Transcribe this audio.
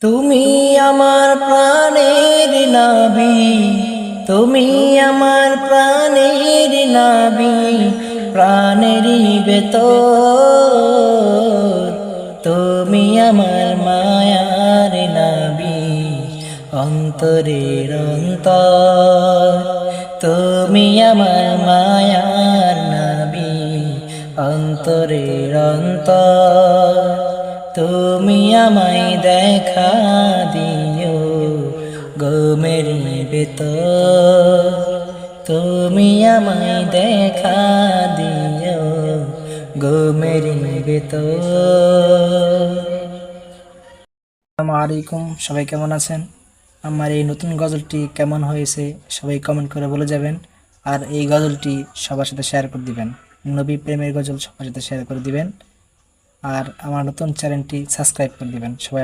তুমি আমার প্রাণের নাবি, তুমি আমার প্রাণের নাবি, প্রাণেরই ভেতর তুমি আমার মায়ার নাবি, অন্তরের অন্তর তুমি আমার মায়ার নাবি, অন্তরের অন্তর তুমি আমায় দেখা দিও গমের ভেতর, তুমি আমায় দেখা দিও গমের ভেতর। আসসালামু আলাইকুম, সবাই কেমন আছেন? আমার এই নতুন গজলটি কেমন হয়েছে সবাই কমেন্ট করে বলে যাবেন। আর এই গজলটি সবার সাথে শেয়ার করে দিবেন। নবী প্রেমের গজল সবার সাথে শেয়ার করে দিবেন। আর আমার নতুন চ্যানেলটি সাবস্ক্রাইব করে দিবেন সবাই।